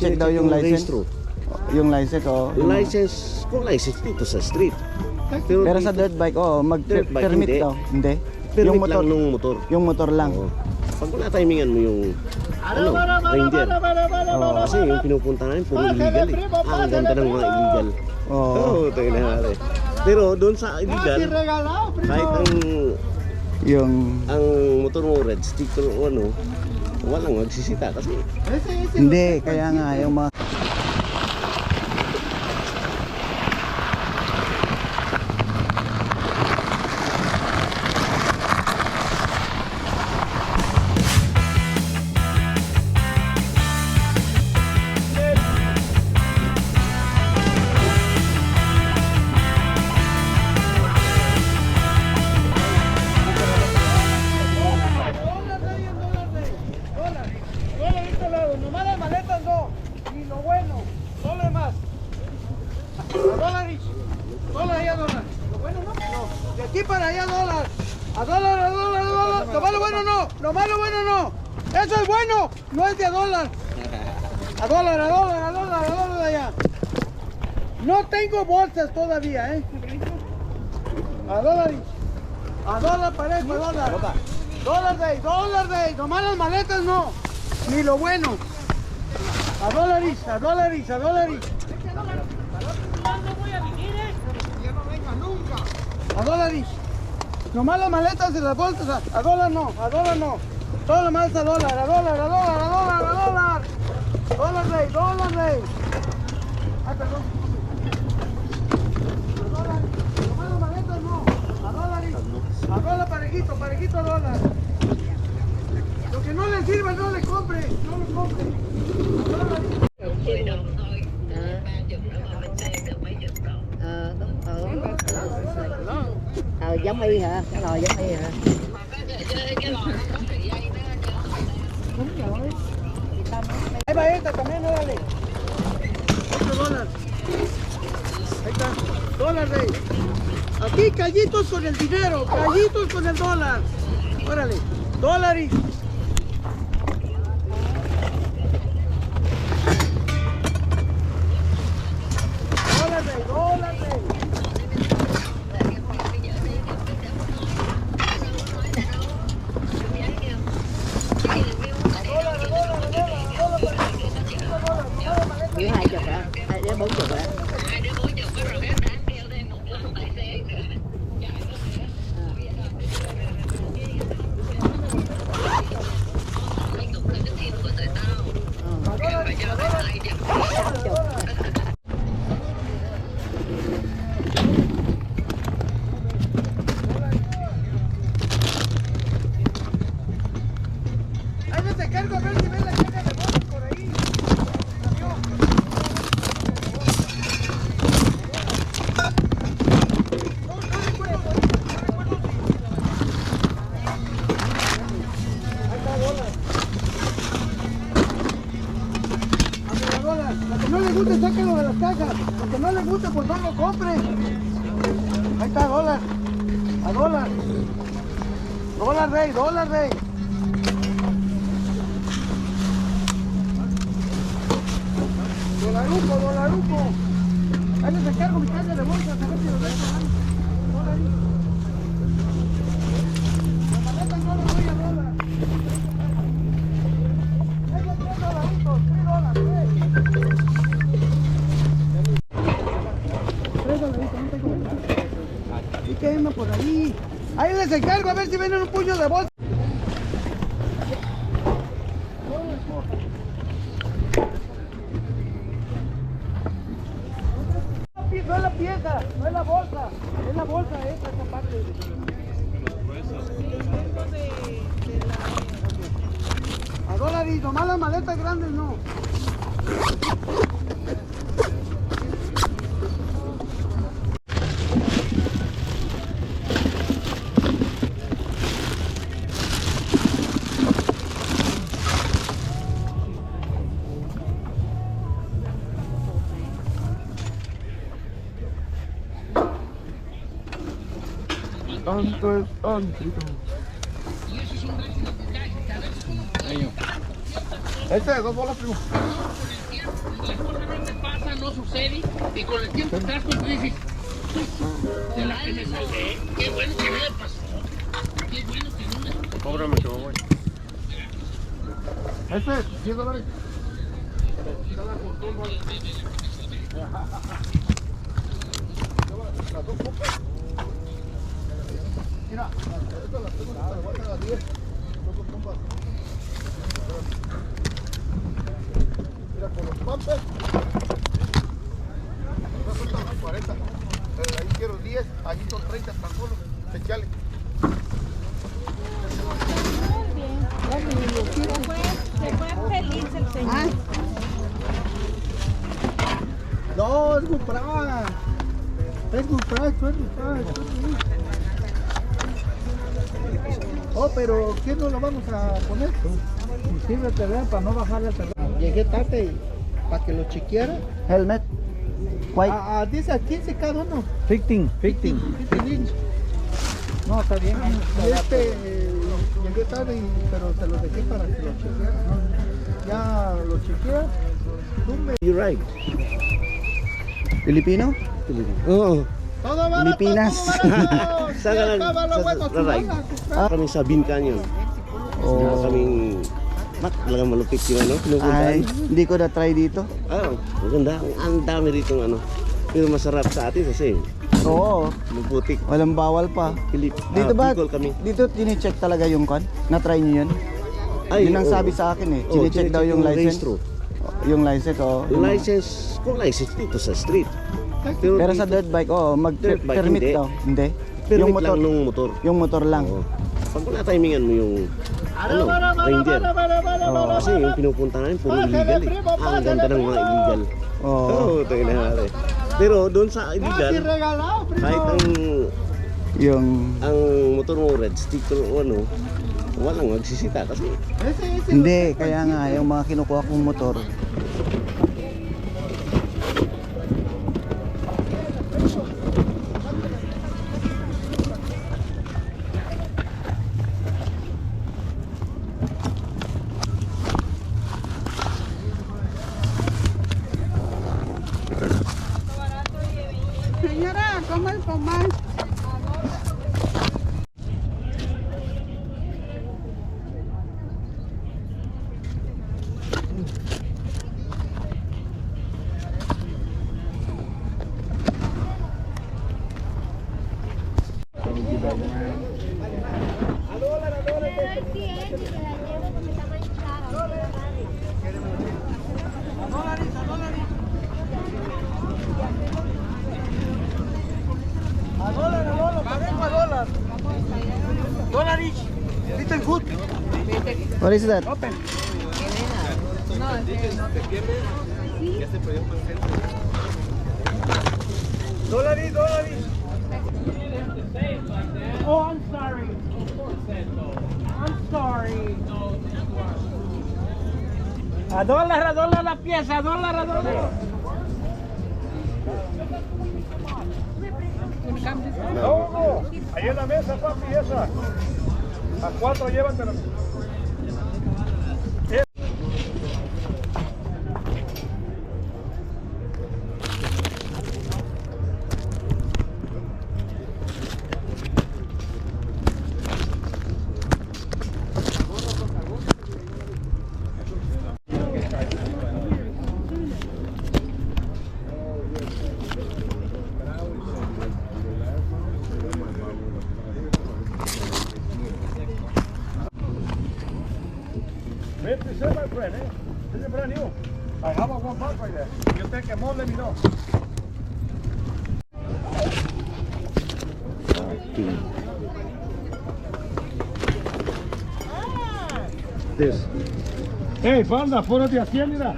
Check daw yung license. Registro. Yung license, oh. Yung license, kung license dito sa street. Pero sa dirt bike, oh, Dirt bike, mag-permit hindi. daw. Hindi. Permit Yung motor, lang nung motor. yung motor lang. Oo. Pag wala timingan mo yung reindeer. Oo. Kasi yung pinupunta namin puro illegal eh. Ang ganda ng mga illegal. Oo. Oo, ito yung nangyari. Pero doon sa illegal, kahit Yung ang motor mo red sticker o ano, walang magsisita kasi hindi, kaya nga yung mga nomás las maletas no, y lo bueno, todo lo demás. A dólares, dólar y a dólar. Lo bueno no, no. De aquí para allá dólar. A dólar, a dólar, a dólar. Lo malo bueno no, lo malo bueno no. Eso es bueno, no es de a dólar. A dólar, a dólar, a dólar, a dólar de allá. No tengo bolsas todavía, A dólares. A dólar parejo, a dólar. Dólar de, nomás las maletas no. Ni lo bueno. A dólares, a dólares, a dólares. A dólares. Nomás las maletas y las bolsas. A dólar no, a dólar no. Todo lo más a dólar, a dólar, a dólar, a dólar, a dólar. Dólar rey, dólar rey. Ah, perdón. A dólar. Nomás las maletas no. A dólares. A dólar parejito, parejito a dólar. Lo que no le sirva no le compre, no lo compre. Giống y hả? Cái nồi giống y hả? Ahí va esta también, órale. $8. Ahí está, dólar rey. Aquí callitos con el dinero, callitos con el dólar. Órale, dólares. Dólar rey, dólar rey. Giữa 20 hả? 2 đứa 40 hả? Ahí no te cargo a ver si ves la caja de bolsas por ahí. La que no le guste, sáquelo de las cajas. La que no le guste, pues no lo compre. Ahí está, dólar. A dólar. Dólar rey, dólar rey. Dolaruco, dolaruco. Ahí les encargo mi caja de bolsas, a ver si los dejo. Dólares. Las maletas no las voy a dólar. Esos $3, $3. $3, no tengo nada. Y quédenme por ahí. Ahí les encargo a ver si vienen un puño de bolsa. No es la pieza, no es la bolsa, es la bolsa esta parte. A dólares, nomás las maletas grandes no. tanto es tantito. Este, $2, primo. serie y con el tiempo te das cuenta y dices, de la que me salvé, qué bueno que no me pasó, qué bueno que no me pasó. Cóbrame que me voy. Este, $10. Mira, esto las tengo a las 10. Mira, con los pampers. No cuestan las 40. Ahí quiero 10, allí son 30 tan solo. Echale. Se fue feliz el señor. No, es good price. Es good price, 25. Oh, pero ¿qué no lo vamos a poner? Sírvete, vean, para no bajarle el terreno. Llegué tarde para que lo chequeara. Helmet. White. Dice a 15 cada uno. 15. 15 inch. No, está bien. Y llegué tarde, pero se lo dejé para que lo chequeara. Ya lo chequea. You're right. Pilipino? Oo. Todo barato, Pilipinas. todo barato. Saan ka Acaba lo bueno, sa ride? chulada. Kami sa Bean Canyon. Oh. Kaming, talagang malupit yung ano, Ay, pinupuntahan. hindi ko na-try dito. Maganda. Ang dami rito ng ano. Pero masarap sa atin kasi Oo, mabutik. walang bawal pa. Dito ba, Bicol kami. dito tine-check talaga yung con? Na-try nyo yun? Yun ang oo. sabi sa akin eh. Oo, Tine-check daw yung license. registro. Yung license, oo. Yung license, kung license dito sa street. Pero sa dirt bike, oo, Dirt bike, mag-permit hindi. daw. Hindi? Permit Yung motor, lang nung motor. yung motor lang. Oo. Pag wala timingan mo yung ranger. Kasi yung pinupunta namin puro illegal eh. Ang ganda ng mga illegal. Oo. Oo, tayo na hari. Pero doon sa illegal, kahit Yung, ang motor mo red sticker o ano, walang magsisita kasi hindi, kaya nga, yung mga kinukuha kong motor, Señora, ¿cómo el pomar? $1. Little food. what is that? $1. Oh, I'm sorry. I'm sorry. $1 la pieza, $1. No, ahí en la mesa, papi, esa. A 4 llévatela. My friend, eh? This is brand new. I have a 1 month right there. You take a more, let me know. this. Hey, banda, fuera de aquí, mira.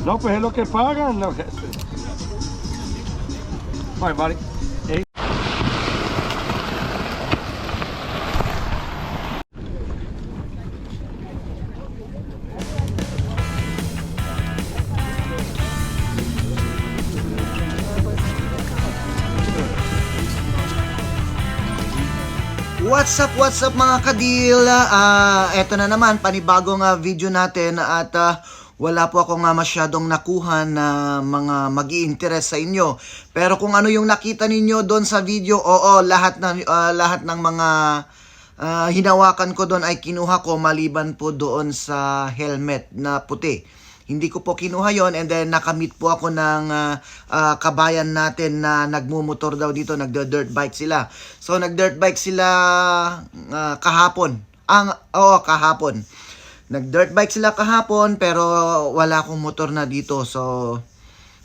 No, pues es lo que pagan. Bye, buddy. Hey. what's up mga kadil? Eto na naman, panibagong video natin at wala po akong masyadong nakuha na mga mag-i-interest sa inyo. Pero kung ano yung nakita ninyo doon sa video, oo, lahat ng mga hinawakan ko doon ay kinuha ko maliban po doon sa helmet na puti. Hindi ko po kinuha yon, and then nakamit po ako ng kabayan natin na nagmumotor daw dito, nagdo-dirt bike sila. So nag-dirt bike sila kahapon. Kahapon. Nag-dirt bike sila kahapon pero wala akong motor na dito. So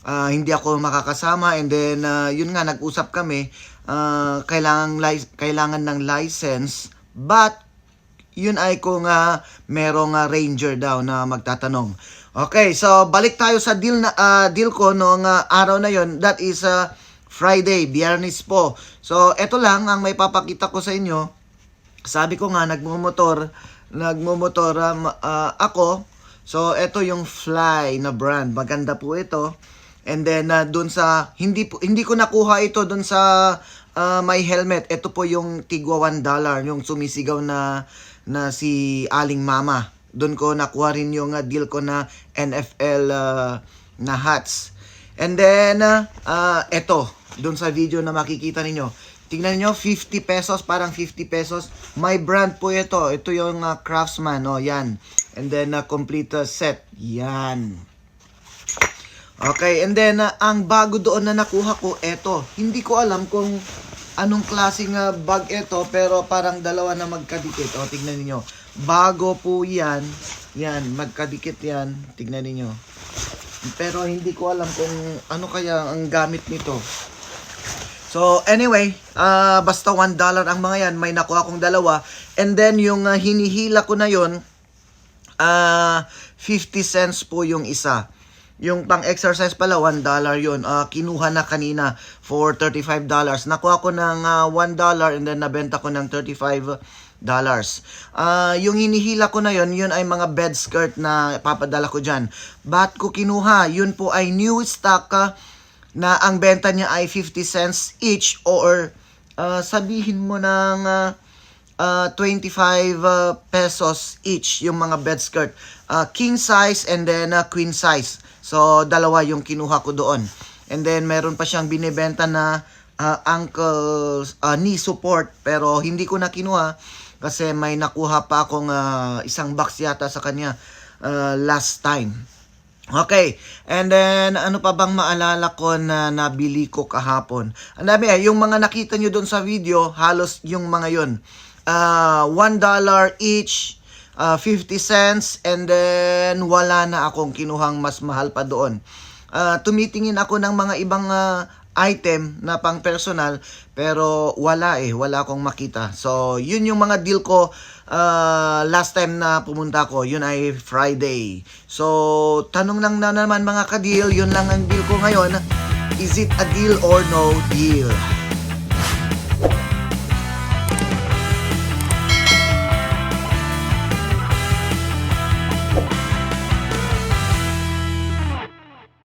hindi ako makakasama, and then yun nga, nag-usap kami, kailangan ng license, but yun ay kung merong ranger daw na magtatanong. Okay, so balik tayo sa deal ko noong araw na yon. That is Friday, Biyernes po. So eto lang ang may papakita ko sa inyo. Sabi ko nga, nagmumotor ako. So eto yung Fly na brand, maganda po ito. And then dun sa hindi ko nakuha ito dun sa may helmet. Ito po yung tigwa $1, yung sumisigaw na si Aling Mama. Doon ko nakuha rin yung deal ko na NFL na hats. And then, eto, doon sa video na makikita ninyo. Tingnan niyo, 50 pesos, parang 50 pesos. May brand po ito. Ito yung Craftsman, yan. And then, complete set. Yan. Okay, and then, ang bago doon na nakuha ko, eto. Hindi ko alam kung anong klaseng bag ito, pero parang dalawa na magkadikit. O, tingnan niyo. Bago po yan. Yan, magkadikit yan. Tignan niyo. Pero hindi ko alam kung ano kaya ang gamit nito. So, anyway, basta $1 ang mga yan. May nakuha akong dalawa. And then, yung hinihila ko na yon, 50 cents po yung isa. Yung pang-exercise pala, $1 yun. Kinuha na kanina for $35. Nakuha ko ng $1 and then nabenta ko ng $35. Yung hinihila ko na yun ay mga bed skirt na papadala ko dyan. Ba't ko kinuha? Yun po ay new stock na ang benta niya ay 50 cents each, or sabihin mo ng 25 pesos each yung mga bed skirt. King size and then queen size. So, dalawa yung kinuha ko doon. And then, meron pa siyang binibenta na ankle knee support, pero hindi ko na kinuha kasi may nakuha pa akong isang box yata sa kanya last time. Okay, and then ano pa bang maalala ko na nabili ko kahapon? Ang dami yung mga nakita nyo doon sa video, halos yung mga yon. $1 each, 50 cents, and then wala na akong kinuhang mas mahal pa doon. Tumitingin ako ng mga ibang item na pang personal, pero wala akong makita. So yun yung mga deal ko last time na pumunta ko. Yun ay Friday. So tanong lang na naman mga ka-deal, yun lang ang deal ko ngayon. Is it a deal or no deal?